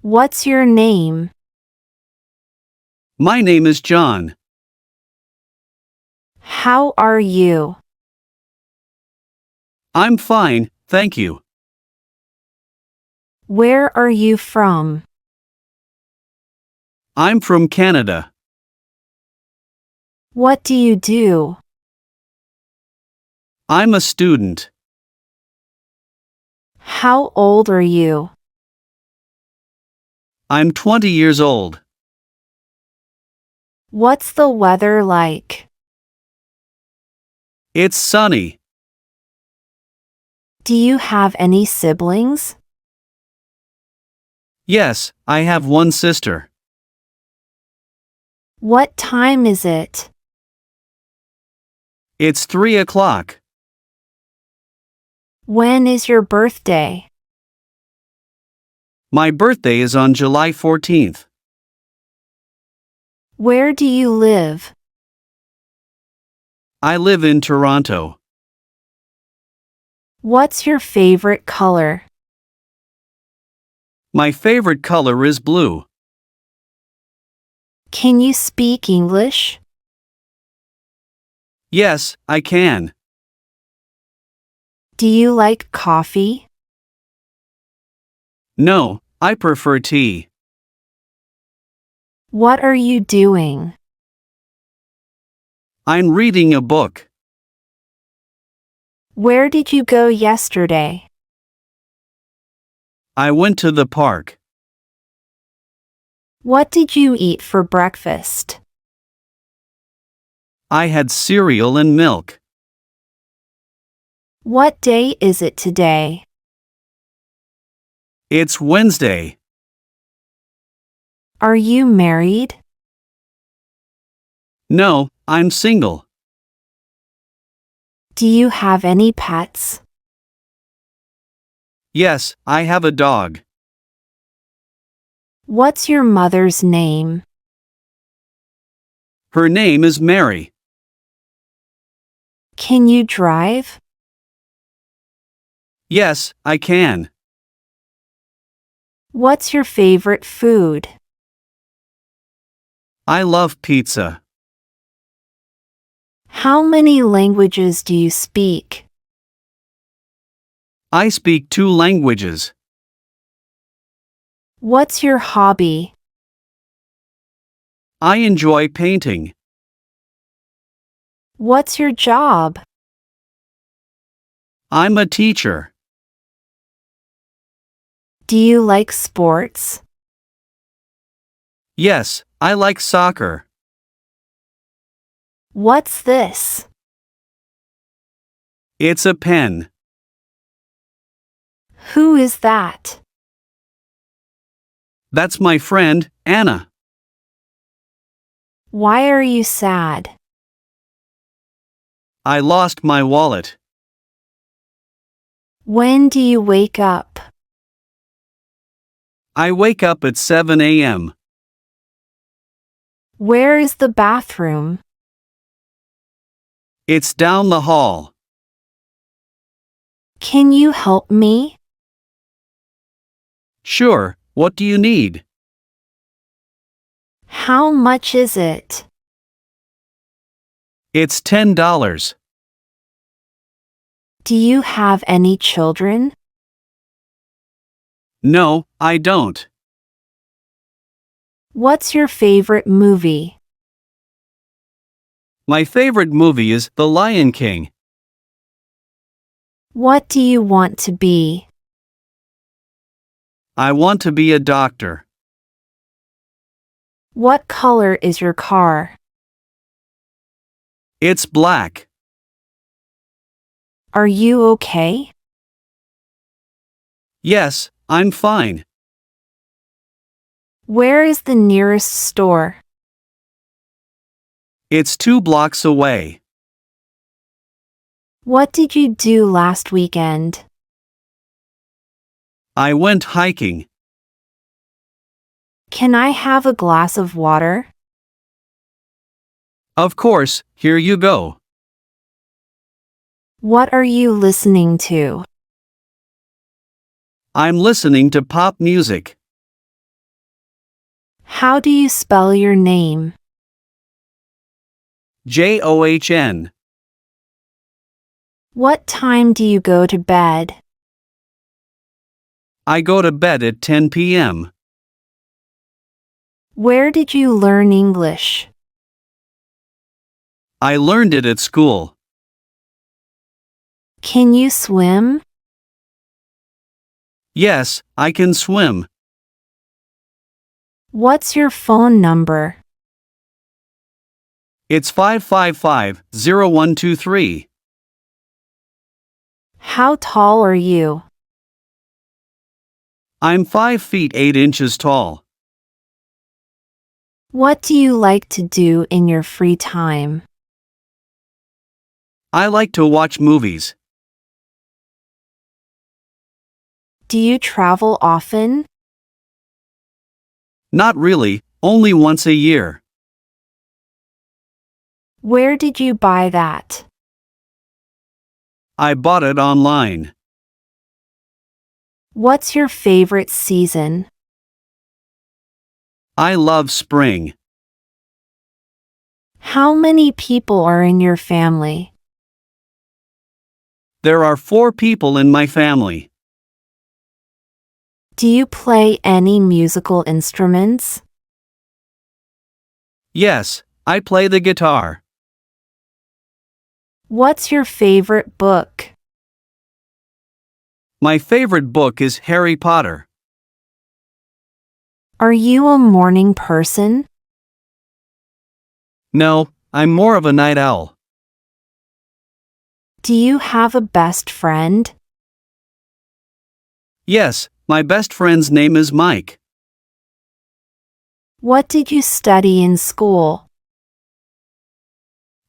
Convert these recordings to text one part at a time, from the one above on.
What's your name? My name is John. How are you? I'm fine, thank you. Where are you from? I'm from Canada. What do you do? I'm a student. How old are you? I'm 20 years old. What's the weather like? It's sunny. Do you have any siblings? Yes, I have one sister. What time is it? It's 3 o'clock. When is your birthday? My birthday is on July 14th. Where do you live? I live in Toronto. What's your favorite color? My favorite color is blue. Can you speak English? Yes, I can. Do you like coffee? No, I prefer tea. What are you doing? I'm reading a book. Where did you go yesterday? I went to the park. What did you eat for breakfast? I had cereal and milk. What day is it today? It's Wednesday. Are you married? No, I'm single. Do you have any pets? Yes, I have a dog. What's your mother's name? Her name is Mary. Can you drive? Yes, I can. What's your favorite food? I love pizza. How many languages do you speak? I speak 2 languages. What's your hobby? I enjoy painting. What's your job? I'm a teacher. Do you like sports? Yes, I like soccer. What's this? It's a pen. Who is that? That's my friend, Anna. Why are you sad? I lost my wallet. When do you wake up? I wake up at 7 a.m. Where is the bathroom? It's down the hall. Can you help me? Sure, what do you need? How much is it? It's $10. Do you have any children? No, I don't. What's your favorite movie? My favorite movie is The Lion King. What do you want to be? I want to be a doctor. What color is your car? It's black. Are you okay? Yes, I'm fine. Where is the nearest store? It's 2 blocks away. What did you do last weekend? I went hiking. Can I have a glass of water? Of course, here you go. What are you listening to? I'm listening to pop music. How do you spell your name? John. What time do you go to bed? I go to bed at 10 p.m. Where did you learn English? I learned it at school. Can you swim? Yes, I can swim. What's your phone number? It's 555-0123. How tall are you? I'm 5 feet 8 inches tall. What do you like to do in your free time? I like to watch movies. Do you travel often? Not really, only once a year. Where did you buy that? I bought it online. What's your favorite season? I love spring. How many people are in your family? There are 4 people in my family. Do you play any musical instruments? Yes, I play the guitar. What's your favorite book? My favorite book is Harry Potter. Are you a morning person? No, I'm more of a night owl. Do you have a best friend? Yes, my best friend's name is Mike. What did you study in school?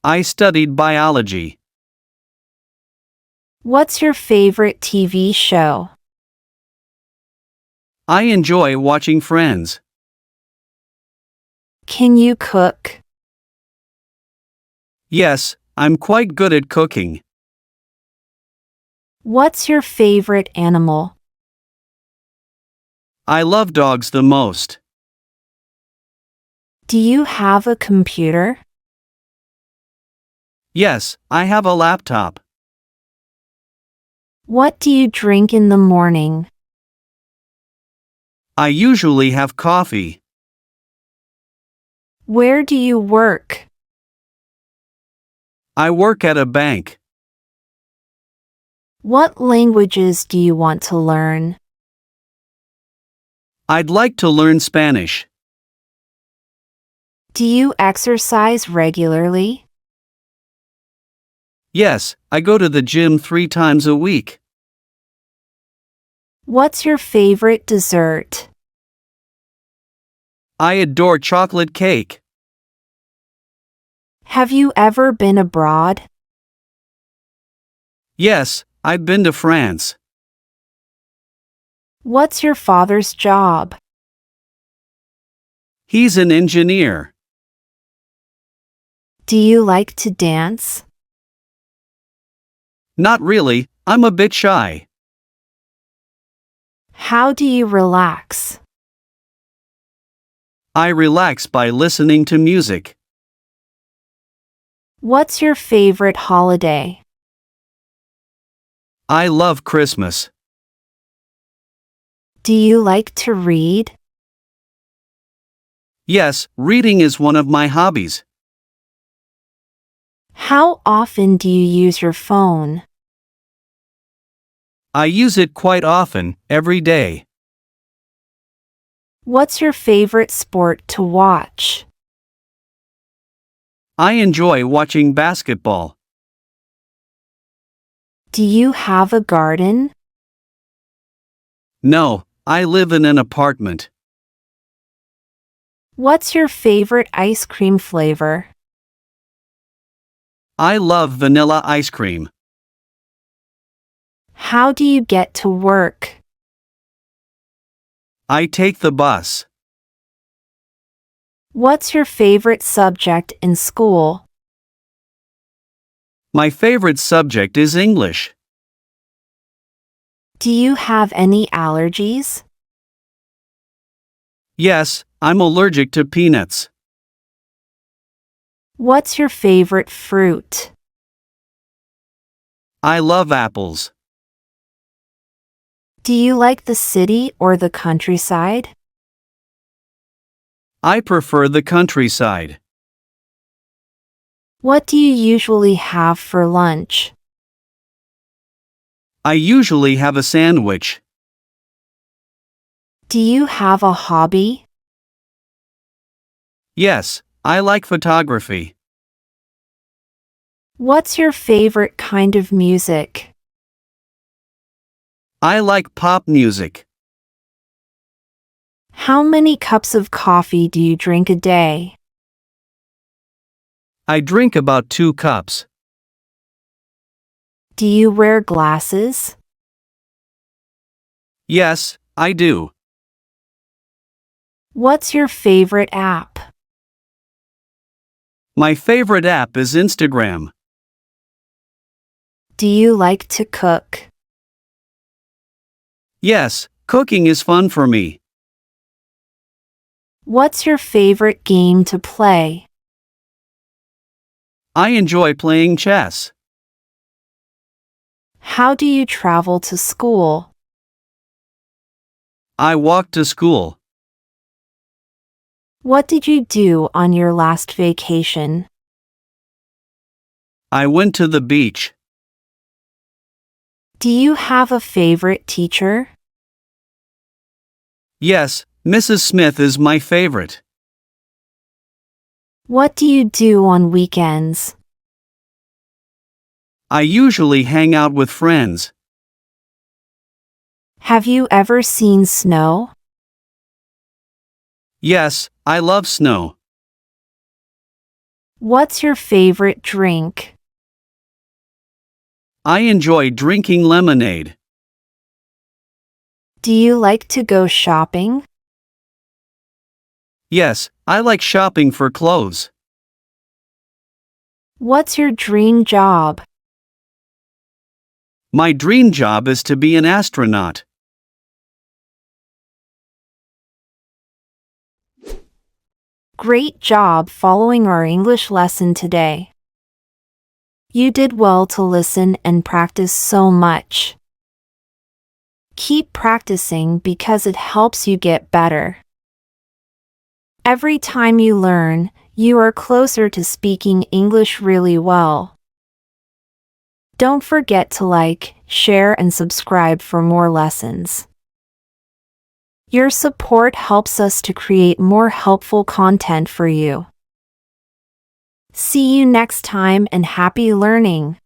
I studied biology. What's your favorite TV show? I enjoy watching Friends. Can you cook? Yes, I'm quite good at cooking. What's your favorite animal? I love dogs the most. Do you have a computer? Yes, I have a laptop. What do you drink in the morning? I usually have coffee. Where do you work? I work at a bank. What languages do you want to learn? I'd like to learn Spanish. Do you exercise regularly? Yes, I go to the gym 3 times a week. What's your favorite dessert? I adore chocolate cake. Have you ever been abroad? Yes, I've been to France. What's your father's job? He's an engineer. Do you like to dance? Not really, I'm a bit shy. How do you relax? I relax by listening to music. What's your favorite holiday? I love Christmas. Do you like to read? Yes, reading is one of my hobbies. How often do you use your phone? I use it quite often, every day. What's your favorite sport to watch? I enjoy watching basketball. Do you have a garden? No, I live in an apartment. What's your favorite ice cream flavor? I love vanilla ice cream. How do you get to work? I take the bus. What's your favorite subject in school? My favorite subject is English. Do you have any allergies? Yes, I'm allergic to peanuts. What's your favorite fruit? I love apples. Do you like the city or the countryside? I prefer the countryside. What do you usually have for lunch? I usually have a sandwich. Do you have a hobby? Yes, I like photography. What's your favorite kind of music? I like pop music. How many cups of coffee do you drink a day? I drink about 2 cups. Do you wear glasses? Yes, I do. What's your favorite app? My favorite app is Instagram. Do you like to cook? Yes, cooking is fun for me. What's your favorite game to play? I enjoy playing chess. How do you travel to school? I walk to school. What did you do on your last vacation? I went to the beach. Do you have a favorite teacher? Yes, Mrs. Smith is my favorite. What do you do on weekends? I usually hang out with friends. Have you ever seen snow? Yes, I love snow. What's your favorite drink? I enjoy drinking lemonade. Do you like to go shopping? Yes, I like shopping for clothes. What's your dream job? My dream job is to be an astronaut. Great job following our English lesson today. You did well to listen and practice so much. Keep practicing because it helps you get better. Every time you learn, you are closer to speaking English really well. Don't forget to like, share, and subscribe for more lessons. Your support helps us to create more helpful content for you. See you next time and happy learning!